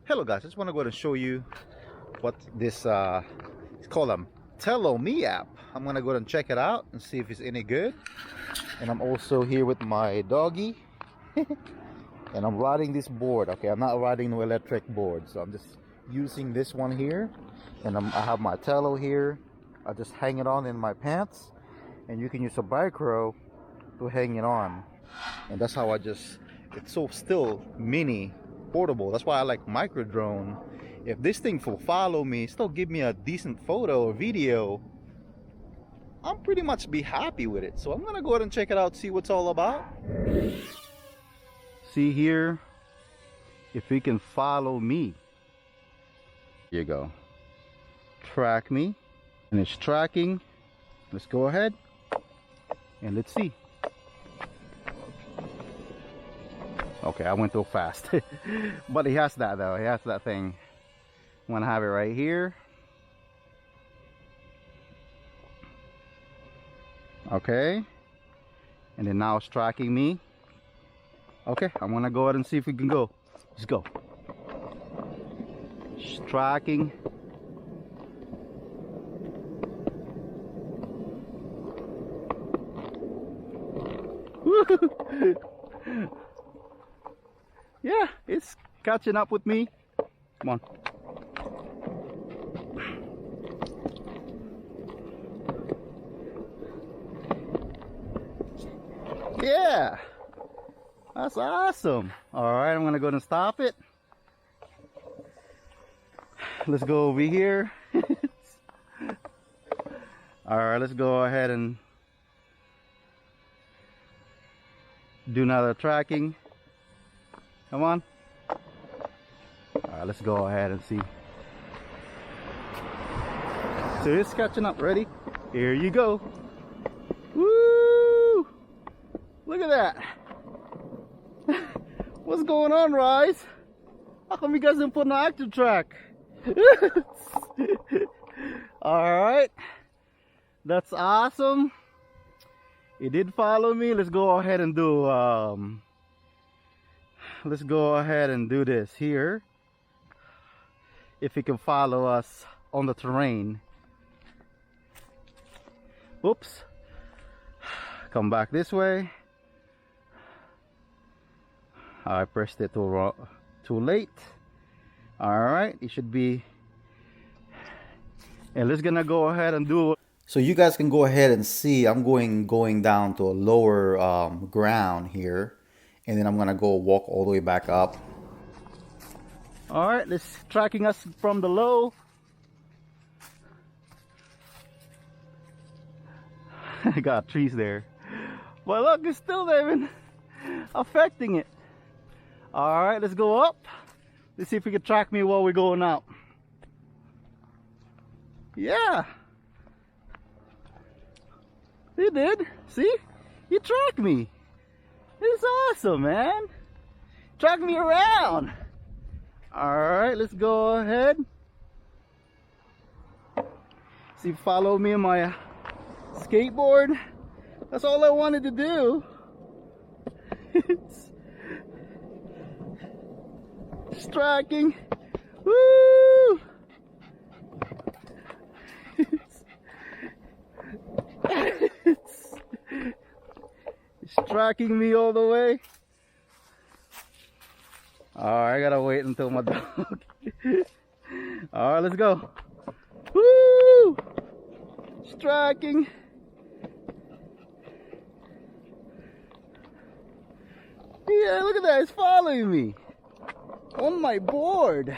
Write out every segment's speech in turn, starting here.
Hello guys, I just want to go ahead and show you what this it's called Tello Me app. I'm gonna go ahead and check it out and see if it's any good. And I'm also here with my doggy and I'm riding this board. Okay, I'm not riding no electric board, so I'm just using this one here. And I have my Tello here. I just hang it on in my pants, and you can use a Velcro to hang it on. And that's how it's so still mini, portable. That's why I like micro drone. If this thing will follow me, still give me a decent photo or video, I'm pretty much be happy with it. So I'm gonna go ahead and check it out, see what's all about. See here, if it can follow me. Here you go. Track me, and it's tracking. Let's go ahead and let's see. Okay, I went too fast. But he has that though. He has that thing. I'm gonna have it right here. Okay. And then now it's tracking me. Okay, I'm gonna go ahead and see if we can go. Let's go. It's tracking. Yeah, it's catching up with me. Come on. Yeah, that's awesome. All right, I'm gonna go and stop it. Let's go over here. All right, let's go ahead and do another tracking. Come on. All right, let's go ahead and see. So it's catching up. Ready? Here you go. Woo! Look at that. What's going on, Ryze? How come you guys didn't put an active track? All right, that's awesome. It did follow me. Let's go ahead and do let's go ahead and do this here. If it can follow us on the terrain. Oops. Come back this way. I pressed it too late. All right, it should be. And let's gonna go ahead and do it. So you guys can go ahead and see I'm going down to a lower ground here. And then I'm gonna go walk all the way back up. All right, it's tracking us from the low. I got trees there, but look, it's still there, even affecting it. All right, let's go up. Let's see if we can track me while we're going out. Yeah, he did. See, he tracked me. It's awesome, man. Track me around. All right, let's go ahead. See, follow me on my skateboard. That's all I wanted to do. It's tracking. Woo! It's tracking me all the way. Alright, I gotta wait until my dog. Alright, let's go. Woo! It's tracking. Yeah, look at that, it's following me on my board.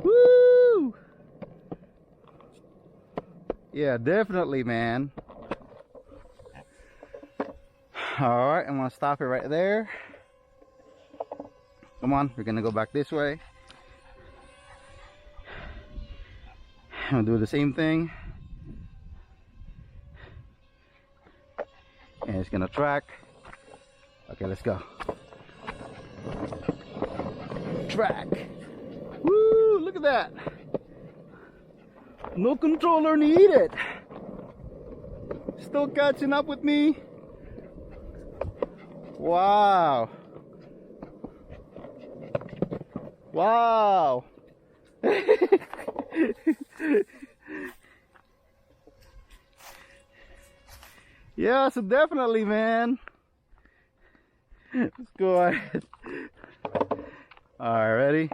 Woo! Yeah, definitely, man. All right, I'm gonna stop it right there. Come on, we're gonna go back this way. I'm gonna do the same thing, and it's gonna track. Okay, let's go. Track. Woo! Look at that. No controller needed. Still catching up with me. Wow. Wow. Yeah, so definitely, man. Let's go ahead. Alright, ready?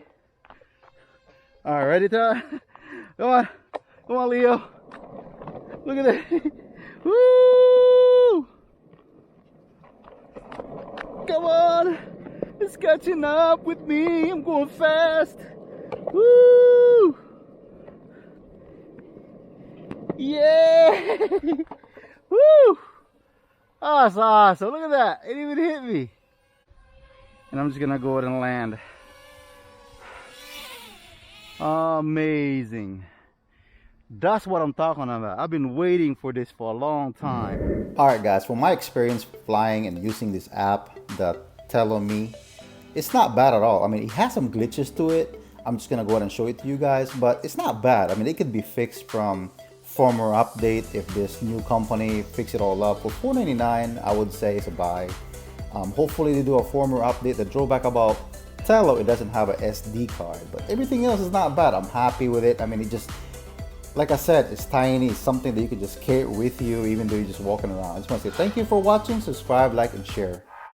Alright, ready, Ty? Come on. Come on, Leo. Look at that. Woo! Come on. It's catching up with me. I'm going fast. Woo! Yeah! Woo! Oh, that's awesome. Look at that. It didn't even hit me. And I'm just gonna go ahead and land. Amazing. That's what I'm talking about. I've been waiting for this for a long time. Alright guys, from my experience flying and using this app, the TelloMe, it's not bad at all. I mean, it has some glitches to it. I'm just gonna go ahead and show it to you guys, but it's not bad. I mean, it could be fixed from firmware update if this new company fix it all up. For $4.99, I would say it's a buy. Hopefully they do a firmware update. The drawback about Tello, it doesn't have a SD card, but everything else is not bad. I'm happy with it. I mean, it just, like I said, it's tiny. It's something that you can just carry with you even though you're just walking around. I just want to say thank you for watching. Subscribe, like, and share.